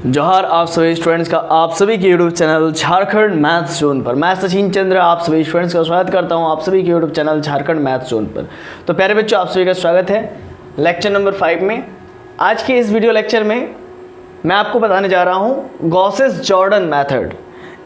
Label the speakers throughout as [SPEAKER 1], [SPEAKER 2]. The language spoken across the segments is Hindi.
[SPEAKER 1] जोहार आप सभी स्टूडेंट्स का आप सभी के YouTube channel Jharkhand maths zone पर। मैं सचिन चंद्र आप सभी स्टूडेंट्स का स्वागत करता हूं आप सभी के YouTube channel Jharkhand maths zone पर। तो प्यारे बच्चों, आप सभी का स्वागत है लेक्चर नंबर 5 में। आज के इस वीडियो लेक्चर में मैं आपको बताने जा रहा हूं गॉसेस जॉर्डन मेथड।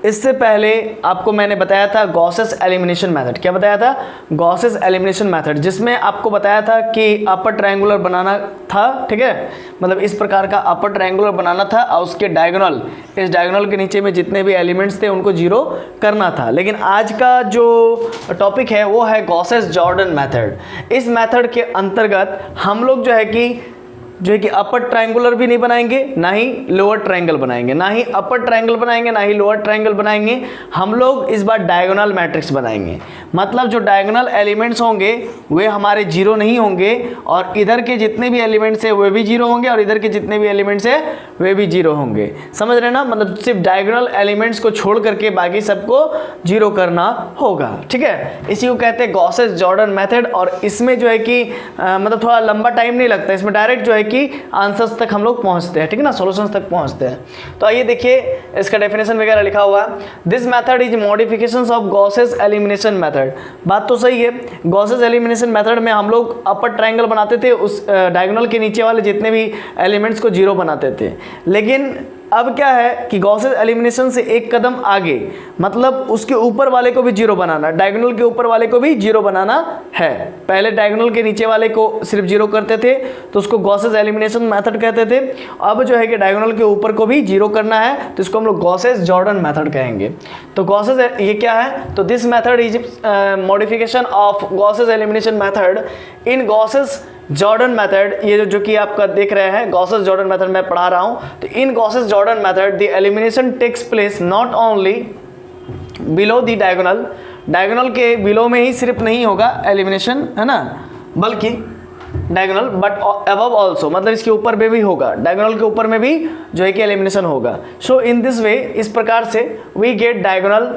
[SPEAKER 1] इससे पहले आपको मैंने बताया था गॉसेस एलिमिनेशन मेथड। क्या बताया था? गॉसेस एलिमिनेशन मेथड, जिसमें आपको बताया था कि अपर ट्रायंगुलर बनाना था। ठीक है, मतलब इस प्रकार का अपर ट्रायंगुलर बनाना था और उसके डायगोनल, इस डायगोनल के नीचे में जितने भी एलिमेंट्स थे उनको जीरो करना था। लेकिन आज का जो टॉपिक है वो है गॉसेस जॉर्डन मेथड। इस मेथड के अंतर्गत हम लोग जो है कि अपर ट्रायंगुलर भी नहीं बनाएंगे, ना ही लोअर ट्रायंगल बनाएंगे, ना ही अपर ट्रायंगल बनाएंगे, ना ही लोअर ट्रायंगल बनाएंगे। हम लोग इस बार डायगोनल मैट्रिक्स बनाएंगे। मतलब जो डायगोनल एलिमेंट्स होंगे वे हमारे जीरो नहीं होंगे और इधर के जितने भी एलिमेंट्स हैं वे भी जीरो होंगे और इधर के जितने भी एलिमेंट्स हैं वे भी जीरो होंगे। समझ रहे ना? मतलब सिर्फ डायगोनल एलिमेंट्स को छोड़ करके बाकी सबको जीरो करना होगा। ठीक है, इसी को कहते हैं गॉसेस जॉर्डन मेथड। और इसमें जो है कि मतलब थोड़ा लंबा टाइम नहीं लगता, इसमें डायरेक्ट जो है कि आंसर्स तक हम लोग पहुंचते हैं। ठीक है ना, सॉल्यूशंस तक पहुंचते हैं। तो आइए देखिए, इसका डेफिनेशन वगैरह लिखा हुआ है। This method is modifications of Gauss's elimination method. बात तो सही है, गॉसेस एलिमिनेशन मेथड में हम लोग अपर ट्रायंगल बनाते थे, उस डायगोनल के नीचे वाले जितने भी एलिमेंट्स को जीरो बनाते थे। लेकिन अब क्या है कि गॉसेस एलिमिनेशन से एक कदम आगे, मतलब उसके ऊपर वाले को भी जीरो बनाना, डायगोनल के ऊपर वाले को भी जीरो बनाना है। पहले डायगोनल के नीचे वाले को सिर्फ जीरो करते थे तो उसको गॉसेस एलिमिनेशन मेथड कहते थे। अब जो है कि डायगोनल के ऊपर को भी जीरो करना है तो इसको हम लोग गॉसेस जॉर्डन मेथड कहेंगे। तो गॉसेस ये क्या है? तो this method is modification of Gauss's elimination method in Gauss's Jordan method. ये जो कि आपका देख रहे हैं गॉसेस जॉर्डन मेथड मैं पढ़ा रहा हूं। तो in Gauss's Jordan method the elimination takes place not only below the diagonal, diagonal के बिलो में ही सिर्फ नहीं होगा एलिमिनेशन, है ना, बल्कि डायगोनल बट अबव ऑल्सो, मतलब इसके ऊपर में भी होगा, डायगोनल के ऊपर में भी जो है कि एलिमिनेशन होगा। सो इन दिस वे, इस प्रकार से वी गेट डायगोनल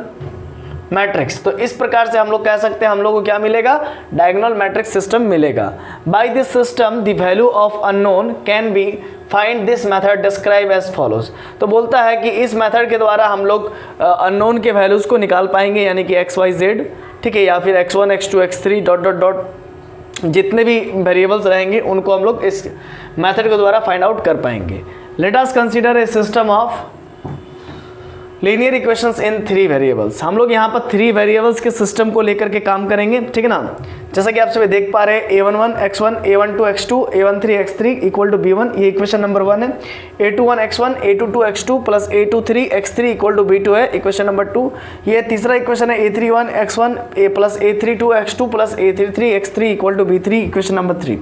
[SPEAKER 1] मैट्रिक्स। तो इस प्रकार से हम लोग कह सकते हैं हम लोग को क्या मिलेगा? डायगोनल मैट्रिक्स सिस्टम मिलेगा। By this system the value of unknown can be find this method describe as follows. तो बोलता है कि इस मेथड के द्वारा हम लोग अननोन के वैल्यूज को निकाल पाएंगे, यानी कि एक्स वाई जेड, ठीक है, या फिर x1 x2 x3 dot dot dot जितने भी वेरिएबल्स रहेंगे उनको हम लोग इस मेथड के द्वारा फाइंड आउट कर पाएंगे। Let us consider a system of linear equations in 3 variables. हम लोग यहाँ पर 3 वेरिएबल्स के सिस्टम को लेकर के काम करेंगे। ठीक है ना, जैसा कि आप सभी देख पा रहे हैं a11 x1 a12 x2 a13 x3 equal to b1, ये इक्वेशन नंबर 1 है। a21 x1 a22 x2 plus a23 x3 equal to b2 है, इक्वेशन नंबर 2। ये तीसरा इक्वेशन है a31 x1 a plus a32 x2 plus a33 x3 equal to b3, equation number 3।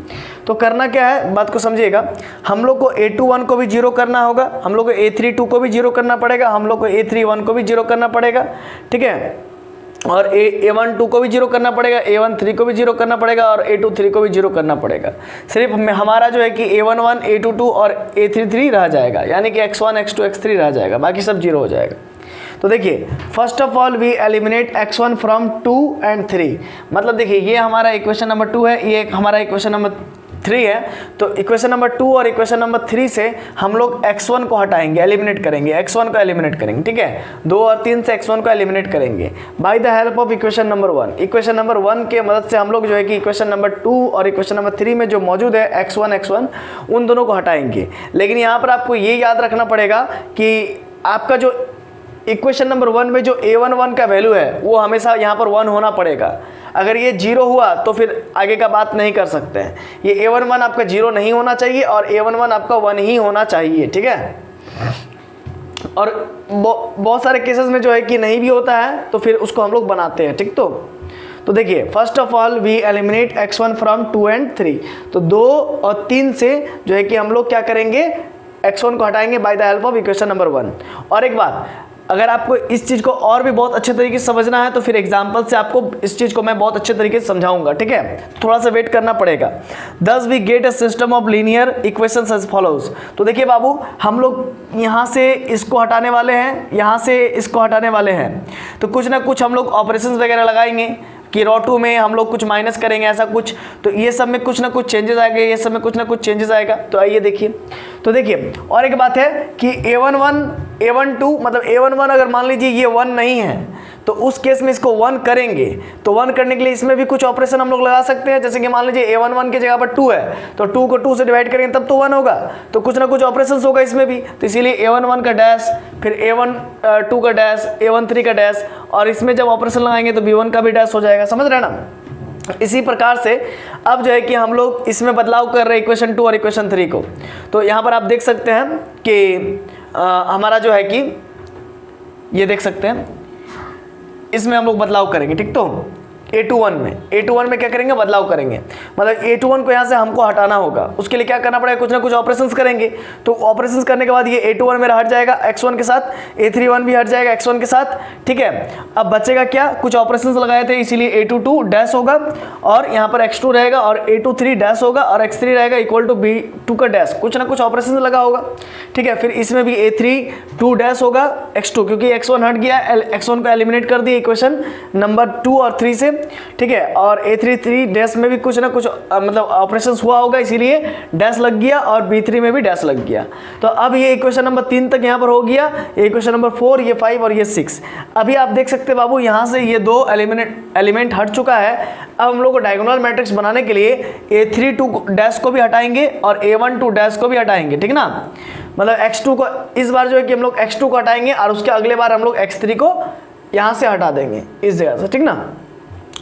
[SPEAKER 1] तो करना क्या है, बात को समझिएगा। हम लोग को a21 को भी जीरो करना होगा, हम लोग को a32 को भी जीरो करना पड़ेगा, हम लोग को a31 को भी जीरो करना पड़ेगा। ठीक है, और a12 को भी जीरो करना पड़ेगा, a13 को भी जीरो करना पड़ेगा और a23 को भी जीरो करना पड़ेगा। सिर्फ हमारा जो है कि a11 a22 और a33 रह जाएगा, यानी कि x1 x2 x3 रह जाएगा, बाकी सब जीरो हो जाएगा। तो देखिए, first of all we eliminate x1 from 2 and 3। मतलब देखिए, ये हमारा इक्वेशन नंबर 2 है, ये हमारा इक्वेशन नंबर 3 है। तो इक्वेशन नंबर 2 और इक्वेशन नंबर 3 से हम लोग x1 को हटाएंगे, एलिमिनेट करेंगे, x1 को एलिमिनेट करेंगे। ठीक है, 2 और 3 से x1 को एलिमिनेट करेंगे bye the help of equation number 1। Equation number 1 के मदद से हम लोग जो है कि इक्वेशन नंबर 2 और इक्वेशन नंबर 3 में जो मौजूद है x1 उन दोनों को हटाएंगे। लेकिन यहाँ पर आपको ये याद रखना पड़ेगा कि आपका जो इक्वेशन नंबर 1 में जो a11 का वैल्यू है वो हमेशा यहाँ पर 1 होना पड़ेगा। अगर ये 0 हुआ तो फिर आगे का बात नहीं कर सकते हैं। ये a11 आपका 0 नहीं होना चाहिए और a11 आपका 1 ही होना चाहिए। ठीक है, और बहुत सारे केसेस में जो है कि नहीं भी होता है तो फिर उसको हम लोग बनाते हैं। ठीक, तो देखिए, first of all we eliminate x1 from 2 and 3। तो 2 और 3 से जो है कि हम लोग क्या करेंगे, x1 को हटाएंगे bye the help of equation number 1। और एक बात, अगर आपको इस चीज़ को और भी बहुत अच्छे तरीके से समझना है तो फिर एग्जाम्पल से आपको इस चीज़ को मैं बहुत अच्छे तरीके से समझाऊंगा। ठीक है, थोड़ा सा वेट करना पड़ेगा। Thus we get a system of linear equations as follows। तो देखिए बाबू, हम लोग यहाँ से इसको हटाने वाले हैं, यहाँ से इसको हटाने वाले हैं, तो कुछ ना कुछ हम लोग ऑपरेशंस वगैरह लगाएंगे। कि रॉ 2 में हम लोग कुछ माइनस करेंगे ऐसा कुछ, तो ये सब में कुछ ना कुछ चेंजेस आएंगे, ये सब में कुछ ना कुछ चेंजेस आएगा। तो आइए देखिए, तो देखिए और एक बात है कि A11 A12 मतलब A11 अगर मान लीजिए ये 1 नहीं है तो उस केस में इसको 1 करेंगे, तो 1 करने के लिए इसमें भी कुछ ऑपरेशन हम लोग लगा सकते हैं। जैसे कि मान लीजिए A11 की जगह पर 2 है तो 2 को 2 से डिवाइड करेंगे तब तो 1 होगा, तो कुछ ना कुछ ऑपरेशन होगा इसमें भी। तो इसीलिए A11 का डैश, फिर A12 का डैश, A13 का डैश, और इसमें जब ऑपरेशन लगाएंगे तो B1 का भी डैश हो जाएगा, समझ रहे हैं ना। इसी प्रकार से अब जो है कि हम लोग इसमें बदलाव कर रहे हैं इक्वेशन 2 और इक्वेशन 3 को। तो यहाँ पर आप देख सकते हैं कि हमारा जो है कि ये देख सकते हैं इसमें हम लोग बदलाव करेंगे, ठीक। तो A21 में क्या करेंगे, बदलाव करेंगे, मतलब A21 को यहाँ से हमको हटाना होगा, उसके लिए क्या करना पड़ेगा, कुछ ना कुछ ऑपरेशंस करेंगे। तो ऑपरेशंस करने के बाद ये A21 मेरा हट जाएगा x1 के साथ, A31 भी हट जाएगा x1 के साथ, ठीक है। अब बचेगा क्या, कुछ ऑपरेशंस लगाए थे इसीलिए A22 डैश होगा, और यहाँ पर x2 रहेगा और A23 डैश होगा, और x3 रहेगा इक्वल टू B2 का डैश, कुछ ना कुछ ऑपरेशन लगा होगा, ठीक है। फिर इसमें भी A32 डैश होगा x2, क्योंकि x1 हट गया, x1 को एलिमिनेट कर दिया इक्वेशन नंबर 2 और 3 से, ठीक है। और A33 डैश में भी कुछ ना कुछ मतलब ऑपरेशंस हुआ होगा इसीलिए डैश लग गया, और B3 में भी डैश लग गया। तो अब ये इक्वेशन नंबर 3 तक यहाँ पर हो गया, ये इक्वेशन नंबर 4, ये 5 और ये 6। अभी आप देख सकते हैं बाबू यहाँ से ये 2 एलिमेंट हट चुका है। अब हम लोग को डायगोनल मैट्रिक्स बनाने के लिए A32 डैश को भी हटाएंगे और A12 डैश को भी हटाएंगे, ठीक ना। मतलब x2 को इस बार जो है कि हम लोग x2 को हटाएंगे और उसके अगले बार हम लोग x3 को यहाँ से हटा देंगे इस जगह से, ठीक ना।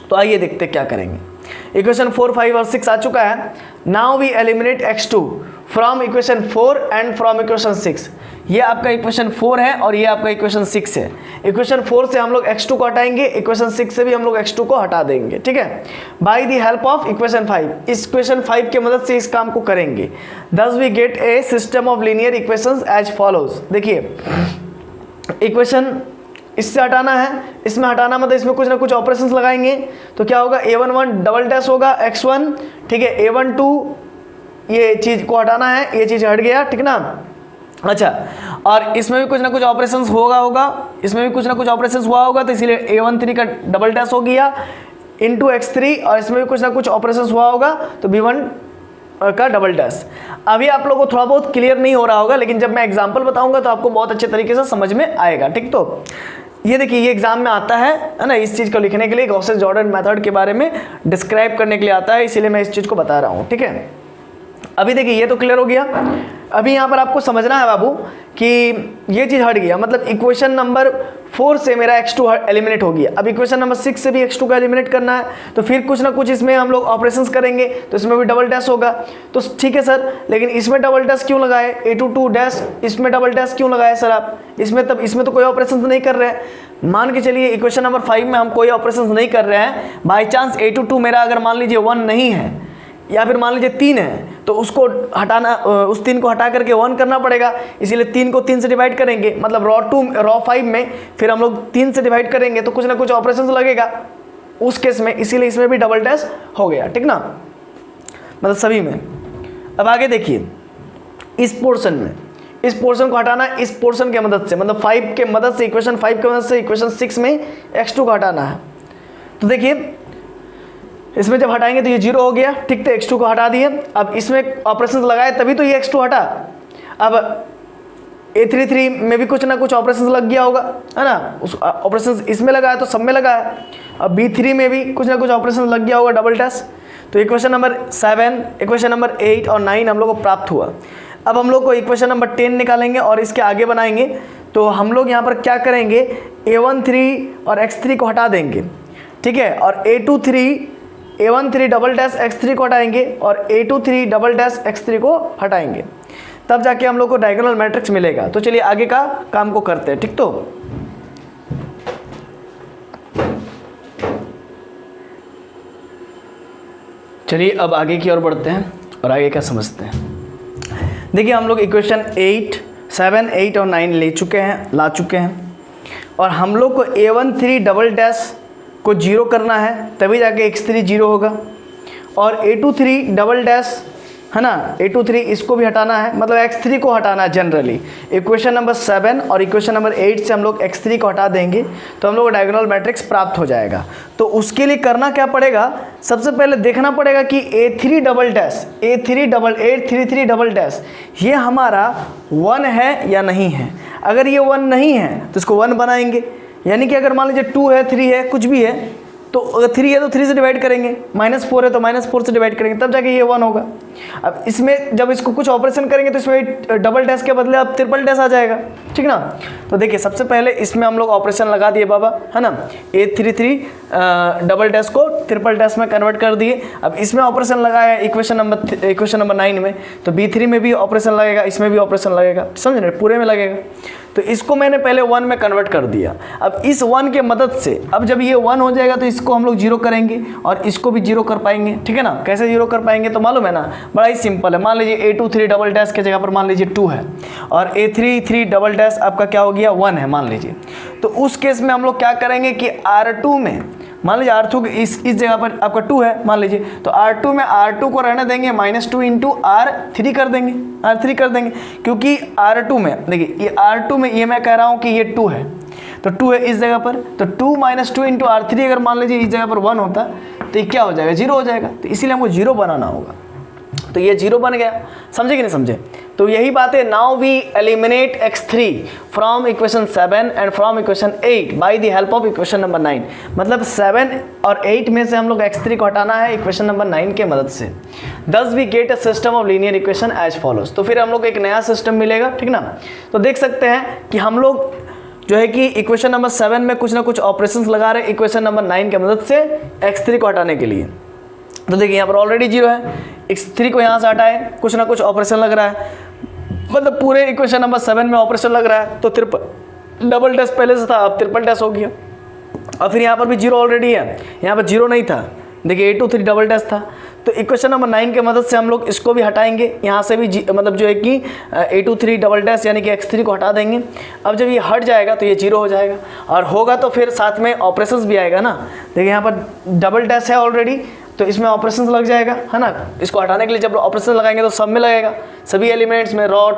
[SPEAKER 1] तो आइए देखते क्या करेंगे। इक्वेशन 4, 5 और 6 आ चुका है। Now we eliminate x2 from equation 4 and from equation 6। ये आपका इक्वेशन 4 है और ये आपका इक्वेशन 6 है। इक्वेशन 4 से हम लोग x2 को हटाएंगे, इक्वेशन 6 से भी हम लोग x2 को हटा देंगे, ठीक है, bye the help of equation 5। इस इक्वेशन 5 की मदद से इस काम को करेंगे। Thus we get a system of linear equations as follows. देखिए इक्वेशन इससे हटाना है, इसमें हटाना मतलब इसमें कुछ ना कुछ ऑपरेशंस लगाएंगे, तो क्या होगा, A11 डबल डैश होगा x1, ठीक है, A12 ये चीज़ को हटाना है, ये चीज़ हट गया, ठीक ना। अच्छा, और इसमें भी कुछ ना कुछ ऑपरेशंस होगा, इसमें भी कुछ ना कुछ ऑपरेशंस हुआ होगा, तो इसीलिए A13 का डबल डैश हो गया इंटू x3, और इसमें भी कुछ ना कुछ ऑपरेशंस हुआ होगा तो B1 का डबल डैश। अभी आप लोगों को थोड़ा बहुत क्लियर नहीं हो रहा होगा, लेकिन जब मैं एग्जांपल बताऊंगा तो आपको बहुत अच्छे तरीके से समझ में आएगा, ठीक। तो ये देखिए ये एग्जाम में आता है ना, इस चीज़ को लिखने के लिए, गॉसेस जॉर्डन मेथड के बारे में डिस्क्राइब करने के लिए आता है, इसीलिए मैं इस चीज़ को बता रहा हूँ, ठीक है। अभी देखिए ये तो क्लियर हो गया। अभी यहाँ पर आपको समझना है बाबू कि ये चीज़ हट गया, मतलब इक्वेशन नंबर 4 से मेरा x2 एलिमिनेट हो गया। अब इक्वेशन नंबर 6 से भी x2 को एलिमिनेट करना है, तो फिर कुछ ना कुछ इसमें हम लोग ऑपरेशंस करेंगे, तो इसमें भी डबल डैश होगा। तो ठीक है सर, लेकिन इसमें डबल डैश क्यों लगाए, A22 डैश, इसमें डबल डैश क्यों लगाए सर आप, इसमें तब इसमें तो कोई ऑपरेशंस नहीं कर रहे हैं। मान के चलिए इक्वेशन नंबर 5 में हम कोई ऑपरेशंस नहीं कर रहे हैं, बाई चांस A22 मेरा अगर मान लीजिए 1 नहीं है या फिर मान लीजिए 3 है, तो उसको हटाना, उस 3 को हटा करके 1 करना पड़ेगा, इसीलिए 3 को 3 से डिवाइड करेंगे, मतलब रॉ 5 में फिर हम लोग 3 से डिवाइड करेंगे तो कुछ ना कुछ ऑपरेशन लगेगा उस केस में, इसीलिए इसमें भी डबल डैश हो गया, ठीक ना, मतलब सभी में। अब आगे देखिए इस पोर्शन में, इस पोर्शन को हटाना, इस पोर्शन की मदद से, मतलब 5 के मदद से, इक्वेशन 5 की मदद से इक्वेशन 6 में x2 को हटाना है। तो देखिए इसमें जब हटाएंगे तो ये 0 हो गया, ठीक, तो x2 को हटा दिए। अब इसमें ऑपरेशन लगाए तभी तो ये x2 हटा। अब A33 में भी कुछ ना कुछ ऑपरेशन लग गया होगा, है ना, उस ऑपरेशन इसमें लगा है तो सब में लगा है। अब B3 में भी कुछ ना कुछ ऑपरेशन लग गया होगा डबल डैश। तो इक्वेशन नंबर 7, इक्वेशन नंबर 8 और 9 हम लोग को प्राप्त हुआ। अब हम लोग को इक्वेशन नंबर 10 निकालेंगे और इसके आगे बनाएंगे। तो हम लोग यहाँ पर क्या करेंगे, A13 और x3 को हटा देंगे, ठीक है, और A13 डबल डैश x3 को हटाएंगे और A23 डबल डैश x3 को हटाएंगे, तब जाके हम लोग को डायगोनल मैट्रिक्स मिलेगा। तो चलिए आगे का काम को करते हैं, ठीक। तो चलिए अब आगे की ओर बढ़ते हैं और आगे क्या समझते हैं। देखिए हम लोग इक्वेशन 7, 8 और 9 ला चुके हैं और हम लोग को A13 डबल डैश को 0 करना है, तभी जाके x3 0 होगा, और A23 डबल डैश है ना, a23 इसको भी हटाना है, मतलब x3 को हटाना है जनरली। इक्वेशन नंबर 7 और इक्वेशन नंबर 8 से हम लोग x3 को हटा देंगे तो हम लोग को डायगोनल मैट्रिक्स प्राप्त हो जाएगा। तो उसके लिए करना क्या पड़ेगा, सबसे पहले देखना पड़ेगा कि a3 double dash A3 double dash ये हमारा 1 है या नहीं है। अगर ये 1 नहीं है तो इसको 1 बनाएंगे, यानी कि अगर मान लीजिए 2 है 3 है कुछ भी है तो अगर 3 है तो 3 से डिवाइड करेंगे, -4 है तो -4 से डिवाइड करेंगे, तब जाके ये 1 होगा। अब इसमें जब इसको कुछ ऑपरेशन करेंगे तो इसमें डबल डैश के बदले अब ट्रिपल डैश आ जाएगा, ठीक ना। तो देखिए सबसे पहले इसमें हम लोग ऑपरेशन लगा दिए बाबा, है ना, A33 डबल डैश को ट्रिपल डैश में कन्वर्ट कर दिए। अब इसमें ऑपरेशन लगाया इक्वेशन नंबर 9 में, तो B3 में भी ऑपरेशन लगेगा, इसमें भी ऑपरेशन लगेगा, समझ रहे, पूरे में लगेगा। तो इसको मैंने पहले 1 में कन्वर्ट कर दिया। अब इस 1 के मदद से अब जब ये 1 हो जाएगा तो इसको हम लोग 0 करेंगे और इसको भी 0 कर पाएंगे, ठीक है ना। कैसे 0 कर पाएंगे तो मालूम है ना, बड़ा ही सिंपल है। मान लीजिए A23 डबल डैश के जगह पर मान लीजिए 2 है और A33 डबल डैश आपका क्या हो गया 1 है मान लीजिए। तो उस केस में हम लोग क्या करेंगे कि R2 में मान लीजिए R2 इस जगह पर आपका 2 है मान लीजिए, तो R2 में R2 को रहने देंगे -2 इंटू R3 कर देंगे, क्योंकि R2 में देखिए ये R2 में ये मैं कह रहा हूँ कि ये 2 है, तो 2 है इस जगह पर, तो 2 - 2 इंटू R3 अगर मान लीजिए इस जगह पर 1 होता तो ये क्या हो जाएगा 0 हो जाएगा। तो इसीलिए हमको 0 बनाना होगा, तो ये 0 बन गया, समझे कि नहीं समझे। तो यही बात है, now we eliminate x3 from equation 7 and from equation 8 by the help of equation number 9। मतलब 7 और 8 में से हम लोग x3 को हटाना है इक्वेशन नंबर 9 के मदद से। Thus we get a system of linear equation as follows. तो फिर हम लोग को एक नया सिस्टम मिलेगा, ठीक ना। तो देख सकते हैं कि हम लोग जो है कि इक्वेशन नंबर 7 में कुछ ना कुछ ऑपरेशंस लगा रहे हैं इक्वेशन नंबर 9 के मदद से x3 को हटाने के लिए। तो देखिए यहाँ पर ऑलरेडी 0 है, x3 को यहाँ से हटाए, कुछ ना कुछ ऑपरेशन लग रहा है, मतलब पूरे इक्वेशन नंबर 7 में ऑपरेशन लग रहा है। तो डबल डैश पहले से था, अब ट्रिपल डैश हो गया। और फिर यहाँ पर भी 0 ऑलरेडी है, यहाँ पर 0 नहीं था, देखिए A23 डबल डैश था। तो इक्वेशन नंबर 9 के मदद से हम लोग इसको भी हटाएंगे, यहाँ से भी मतलब जो है कि A23 डबल डैश यानी कि x3 को हटा देंगे। अब जब ये हट जाएगा तो ये 0 हो जाएगा, और होगा तो फिर साथ में ऑपरेशंस भी आएगा ना। देखिए यहाँ पर डबल डैश है ऑलरेडी, तो इसमें ऑपरेशंस लग जाएगा, है ना। इसको हटाने के लिए जब ऑपरेशन लगाएंगे तो सब में लगेगा, सभी एलिमेंट्स में रॉ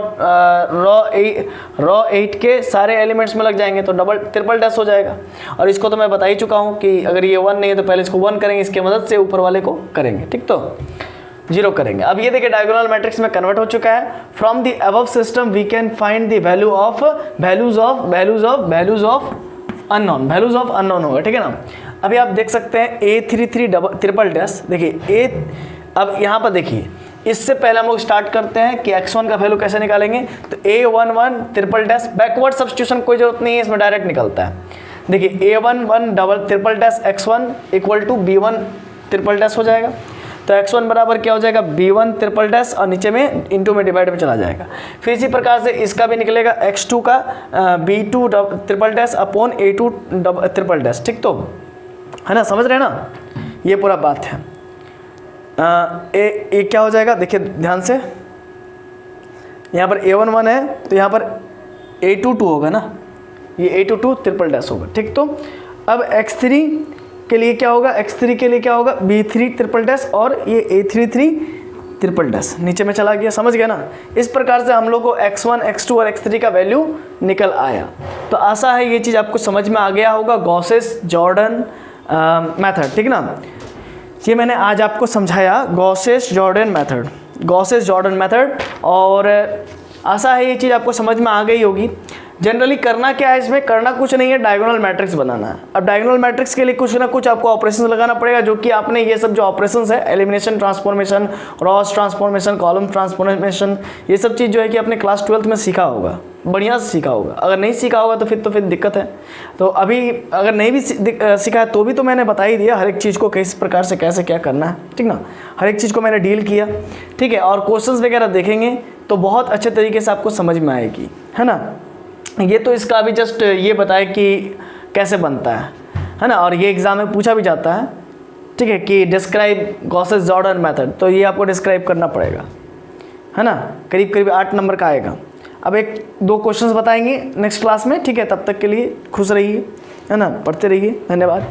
[SPEAKER 1] 8 के सारे एलिमेंट्स में लग जाएंगे, तो ट्रिपल डैश हो जाएगा। और इसको तो मैं बता ही चुका हूँ कि अगर ये 1 नहीं है तो पहले इसको 1 करेंगे, इसके मदद से ऊपर वाले को करेंगे, ठीक, तो 0 करेंगे। अब ये देखिए डायगोनल मैट्रिक्स में कन्वर्ट हो चुका है। From the above system we can find the values of unknown होगा, ठीक है ना। अभी आप देख सकते हैं A33 ट्रिपल डैश, देखिए अब यहाँ पर देखिए, इससे पहले हम लोग स्टार्ट करते हैं कि x1 का वैल्यू कैसे निकालेंगे। तो A11 triple dash, backward substitution कोई जरूरत नहीं है, इसमें डायरेक्ट निकलता है। देखिए A11 double triple dash x1 equal to B1 triple dash हो जाएगा। तो x1 बराबर क्या हो जाएगा B1 ट्रिपल डैश, और नीचे में इंटू में डिवाइड में चला जाएगा। फिर इसी प्रकार से इसका भी निकलेगा x2 का B2 triple dash upon A2 triple dash, ठीक, तो है ना, समझ रहे हैं ना, ये पूरा बात है। ए क्या हो जाएगा, देखिए ध्यान से, यहाँ पर A11 है तो यहाँ पर A22 होगा ना, ये A22 ट्रिपल डैश होगा, ठीक। तो अब x3 के लिए क्या होगा, x3 के लिए क्या होगा B3 ट्रिपल डैश, और ये A33 ट्रिपल डैश नीचे में चला गया, समझ गया ना। इस प्रकार से हम लोग को x1, x2 और x3 का वैल्यू निकल आया। तो आशा है ये चीज़ आपको समझ में आ गया होगा, गॉसेस जॉर्डन मेथड, ठीक ना। ये मैंने आज आपको समझाया गॉसेस जॉर्डन मेथड, और आशा है ये चीज़ आपको समझ में आ गई होगी। जनरली करना क्या है, इसमें करना कुछ नहीं है, डायगोनल मैट्रिक्स बनाना है। अब डायगोनल मैट्रिक्स के लिए कुछ ना कुछ आपको ऑपरेशंस लगाना पड़ेगा, जो कि आपने ये सब जो ऑपरेशंस है, elimination transformation, Ross transformation, column transformation, ये सब चीज़ जो है कि आपने क्लास 12th में सीखा होगा, बढ़िया से सीखा होगा। अगर नहीं सीखा होगा तो फिर दिक्कत है। तो अभी अगर नहीं भी सीखा है तो भी तो मैंने बता ही दिया हर एक चीज़ को किस प्रकार से कैसे क्या करना है, ठीक ना। हर एक चीज़ को मैंने डील किया, ठीक है। और क्वेश्चंस वगैरह देखेंगे तो बहुत अच्छे तरीके से आपको समझ में आएगी, है ना। ये तो इसका अभी जस्ट ये बताया कि कैसे बनता है ना। और ये एग्ज़ाम में पूछा भी जाता है, ठीक है, कि डिस्क्राइब गॉसेस जॉर्डन मेथड, तो ये आपको डिस्क्राइब करना पड़ेगा, है ना। करीब 8 नंबर का आएगा। अब 1-2 क्वेश्चंस बताएंगे नेक्स्ट क्लास में, ठीक है। तब तक के लिए खुश रहिए, है ना, पढ़ते रहिए। धन्यवाद।